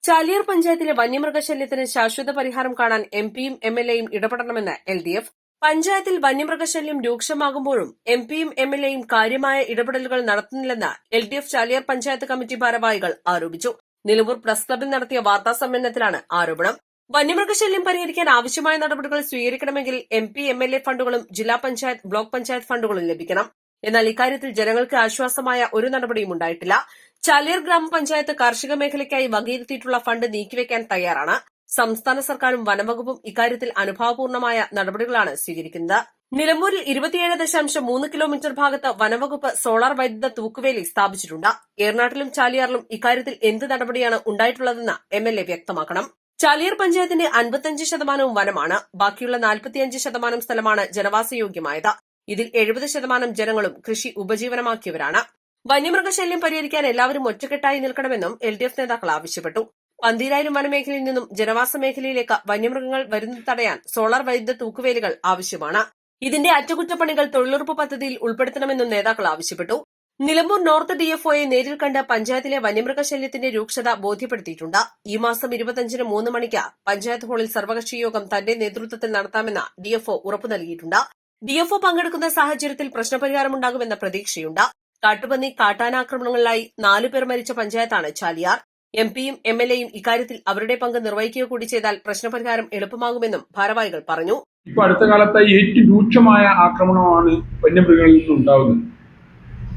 ചാലിയാർ പഞ്ചായത്തിലെ വന്യമൃഗശല്യത്തിന് ശാശ്വത പരിഹാരം കാണാൻ എംപിയും എംഎൽഎയും ഇടപെടണമെന്ന് എൽഡിഎഫ്. പഞ്ചായത്തിൽ വന്യമൃഗശല്യം രൂക്ഷമാകുമ്പോഴും എംപിയും എംഎൽഎയും കാര്യമായ ഇടപെടലുകൾ നടത്തുന്നില്ലെന്ന് എൽഡിഎഫ് ചാലിയാർ പഞ്ചായത്ത് കമ്മിറ്റി ഭാരവാഹികൾ ആരോപിച്ചു. നിലമ്പൂർ പ്രസ് ക്ലബിൽ നടത്തിയ വാർത്താസമ്മേളനത്തിലാണ് ആരോപണം. വന്യമൃഗശല്യം പരിഹരിക്കാൻ ആവശ്യമായ നടപടികൾ സ്വീകരിക്കണമെങ്കിൽ എംപി എംഎൽഎ ഫണ്ടുകളും ജില്ലാ പഞ്ചായത്ത് ബ്ലോക്ക് പഞ്ചായത്ത് ഫണ്ടുകളും ലഭിക്കണം. എന്നാൽ ഇക്കാര്യത്തിൽ ജനങ്ങൾക്ക് ആശ്വാസമായ ഒരു നടപടിയും ഉണ്ടായിട്ടില്ല. ചാലിയാർ ഗ്രാമപഞ്ചായത്ത് കാർഷിക മേഖലയ്ക്കായി വകയിരുത്തിയിട്ടുള്ള ഫണ്ട് നീക്കിവെക്കാൻ തയ്യാറാണ്. സംസ്ഥാന സർക്കാരും വനംവകുപ്പും ഇക്കാര്യത്തിൽ അനുഭാവപൂർണമായ നടപടികളാണ് സ്വീകരിക്കുന്നത്. നിലമ്പൂരിൽ 27.3 കിലോമീറ്റർ ഭാഗത്ത് വനംവകുപ്പ് സോളാർ വൈദ്യുത തൂക്കുവേലി സ്ഥാപിച്ചിട്ടുണ്ട്. ഏറനാട്ടിലും ചാലിയാറിലും ഇക്കാര്യത്തിൽ എന്ത് നടപടിയാണ് ഉണ്ടായിട്ടുള്ളതെന്ന് എംഎൽഎ വ്യക്തമാക്കണം. ചാലിയാർ പഞ്ചായത്തിന്റെ 55% വനമാണ്. ബാക്കിയുള്ള 45% സ്ഥലമാണ് ജനവാസയോഗ്യമായത്. ഇതിൽ 70% ജനങ്ങളും കൃഷി ഉപജീവനമാക്കിയവരാണ്. വന്യമൃഗശല്യം പരിഹരിക്കാൻ എല്ലാവരും ഒറ്റക്കെട്ടായി നിൽക്കണമെന്നും എൽഡിഎഫ് നേതാക്കൾ ആവശ്യപ്പെട്ടു. പന്തീരായിരം വനമേഖലയിൽ നിന്നും ജനവാസ മേഖലയിലേക്ക് വന്യമൃഗങ്ങൾ വരുന്നത് തടയാൻ സോളാർ വൈദ്യുത തൂക്കുവേലികൾ ആവശ്യമാണ്. ഇതിന്റെ അറ്റകുറ്റപ്പണികൾ തൊഴിലുറപ്പ് പദ്ധതിയിൽ ഉൾപ്പെടുത്തണമെന്നും നേതാക്കൾ ആവശ്യപ്പെട്ടു. നിലമ്പൂർ നോർത്ത് ഡിഎഫ്ഒയെ നേരിൽ കണ്ട് പഞ്ചായത്തിലെ വന്യമൃഗശല്യത്തിന്റെ രൂക്ഷത ബോധ്യപ്പെടുത്തിയിട്ടുണ്ട്. ഈ മാസം 25-ന് 3 മണിക്ക് പഞ്ചായത്ത് ഹാളിൽ സർവകക്ഷി യോഗം തന്റെ നേതൃത്വത്തിൽ നടത്താമെന്ന് ഡിഎഫ്ഒ ഉറപ്പു നൽകിയിട്ടുണ്ട്. ഡിഎഫ്ഒ പങ്കെടുക്കുന്ന സാഹചര്യത്തിൽ പ്രശ്നപരിഹാരമുണ്ടാകുമെന്ന പ്രതീക്ഷയുണ്ട്. കാട്ടുപന്നി കാട്ടാനാക്രമണങ്ങളിലായി 4 പേർ മരിച്ച പഞ്ചായത്താണ് ചാലിയാർ. എംപിയും എംഎൽഎയും ഇക്കാര്യത്തിൽ അവരുടെ പങ്ക് നിർവഹിക്കുക കൂടി ചെയ്താൽ പ്രശ്നപരിഹാരം എളുപ്പമാകുമെന്നും ഭാരവാഹികൾ പറഞ്ഞു. ഇപ്പൊ അടുത്ത കാലത്തായി ഏറ്റവും രൂക്ഷമായ ആക്രമണമാണ് വന്യമൃഗങ്ങളിൽ നിന്നുണ്ടാകുന്നത്.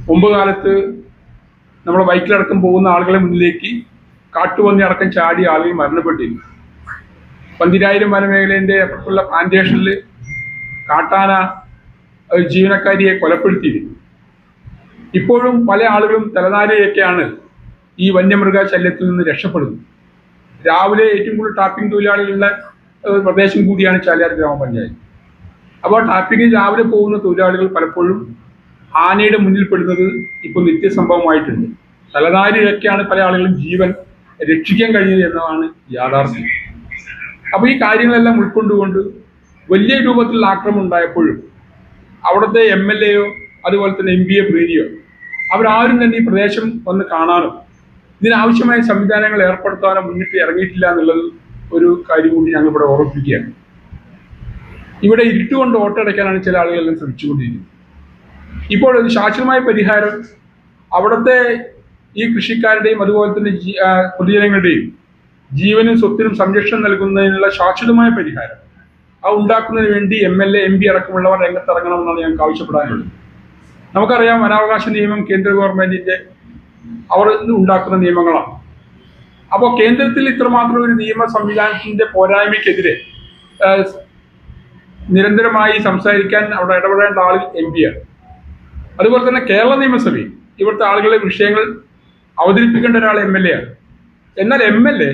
മുമ്പ് കാലത്ത് നമ്മുടെ ബൈക്കിലടക്കം പോകുന്ന ആളുകളെ മുന്നിലേക്ക് കാട്ടുപന്നി അടക്കം ചാടി ആളുകൾ മരണപ്പെട്ടിരുന്നു. പന്തിരായിരം വനമേഖലേന്റെ അപ്പുറത്തുള്ള പ്ലാന്റേഷനിൽ കാട്ടാന ജീവനക്കാരിയെ കൊലപ്പെടുത്തിയിരുന്നു. ഇപ്പോഴും പല ആളുകളും തലനാരിയൊക്കെയാണ് ഈ വന്യമൃഗ ശല്യത്തിൽ നിന്ന് രക്ഷപ്പെടുന്നത്. രാവിലെ ഏറ്റവും കൂടുതൽ ടാപ്പിംഗ് തൊഴിലാളികളുടെ പ്രദേശം കൂടിയാണ് ചാലിയാർ ഗ്രാമപഞ്ചായത്ത്. അപ്പോൾ ടാപ്പിംഗിൽ രാവിലെ പോകുന്ന തൊഴിലാളികൾ പലപ്പോഴും ആനയുടെ മുന്നിൽപ്പെടുന്നത് ഇപ്പോൾ നിത്യസംഭവമായിട്ടുണ്ട്. തലനാരിയൊക്കെയാണ് പല ആളുകളും ജീവൻ രക്ഷിക്കാൻ കഴിഞ്ഞത് എന്നതാണ് യാഥാർത്ഥ്യം. അപ്പോൾ ഈ കാര്യങ്ങളെല്ലാം ഉൾക്കൊണ്ടുകൊണ്ട് വലിയ രൂപത്തിലുള്ള ആക്രമണം ഉണ്ടായപ്പോഴും അവിടുത്തെ എംഎൽഎയോ അതുപോലെ തന്നെ എംപിയെ പ്രീതിയോ അവരാരും തന്നെ ഈ പ്രദേശം വന്ന് കാണാനോ ഇതിനാവശ്യമായ സംവിധാനങ്ങൾ ഏർപ്പെടുത്താനോ മുന്നിട്ട് ഇറങ്ങിയിട്ടില്ല എന്നുള്ളത് ഒരു കാര്യം കൂടി ഞങ്ങൾ ഇവിടെ ഓർമ്മിപ്പിക്കുകയാണ്. ഇവിടെ ഇരുട്ടുകൊണ്ട് ഓട്ടടയ്ക്കാനാണ് ചില ആളുകളെല്ലാം ശ്രമിച്ചുകൊണ്ടിരിക്കുന്നത്. ഇപ്പോൾ ഒരു ശാശ്വതമായ പരിഹാരം അവിടുത്തെ ഈ കൃഷിക്കാരുടെയും അതുപോലെ തന്നെ പൊതുജനങ്ങളുടെയും ജീവനും സ്വത്തിനും സംരക്ഷണം നൽകുന്നതിനുള്ള ശാശ്വതമായ പരിഹാരം അത് ഉണ്ടാക്കുന്നതിന് വേണ്ടി എംഎൽഎ എംപി അടക്കമുള്ളവർ രംഗത്തിറങ്ങണമെന്നാണ് ഞങ്ങൾക്ക് ആവശ്യപ്പെടാനുള്ളത്. നമുക്കറിയാം, വനാവകാശ നിയമം കേന്ദ്ര ഗവൺമെന്റിന്റെ അവർ ഉണ്ടാക്കുന്ന നിയമങ്ങളാണ്. അപ്പോൾ കേന്ദ്രത്തിൽ ഇത്രമാത്രം ഒരു നിയമ സംവിധാനത്തിന്റെ പോരായ്മയ്ക്കെതിരെ നിരന്തരമായി സംസാരിക്കാൻ അവിടെ ഇടപെടേണ്ട ആൾ എംപിയാണ്. അതുപോലെ തന്നെ കേരള നിയമസഭയിൽ ഇവിടുത്തെ ആളുകളെ വിഷയങ്ങൾ അവതരിപ്പിക്കേണ്ട ഒരാൾ എംഎൽഎയാണ്. എന്നാൽ എംഎൽഎ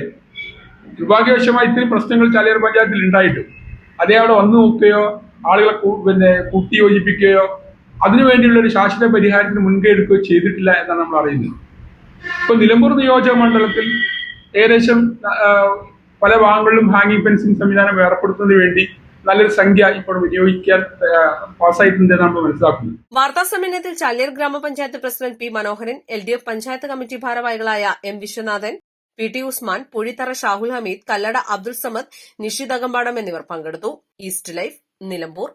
നിർഭാഗ്യവശമായി ഇത്രയും പ്രശ്നങ്ങൾ ചാലിയാർ പഞ്ചായത്തിൽ ഉണ്ടായിട്ടും അതേ അവിടെ വന്നു നോക്കുകയോ ആളുകളെ കൂട്ടിയോജിപ്പിക്കുകയോ അതിനുവേണ്ടിയുള്ള ഒരു ശാശ്വത പരിഹാരത്തിന് മുൻകൈ എടുക്കുകയോ ചെയ്തിട്ടില്ല എന്നാണ് നമ്മൾ അറിയുന്നത്. ഇപ്പൊ നിലമ്പൂർ നിയോജക മണ്ഡലത്തിൽ ഏകദേശം പല ഭാഗങ്ങളിലും ഹാങ്ങിങ് ഫെൻസിംഗ് സംവിധാനം ഏർപ്പെടുത്തുന്നതിന് വേണ്ടി നല്ലൊരു സംഖ്യ ഇപ്പോൾ വിനിയോഗിക്കാൻ പാസ്സായിട്ടുണ്ടെന്ന് നമ്മൾ മനസ്സിലാക്കുന്നു. വാർത്താ സമ്മേളനത്തിൽ ചാലിയാർ ഗ്രാമപഞ്ചായത്ത് president P Manoharan, LDF panchayat committee ഭാരവാഹികളായ M Viswanathan, P T Usman, Puzhithara Shahul Hameed, Kallada Abdul Samad, Nishid Akampadam എന്നിവർ പങ്കെടുത്തു. East life, Nilambur.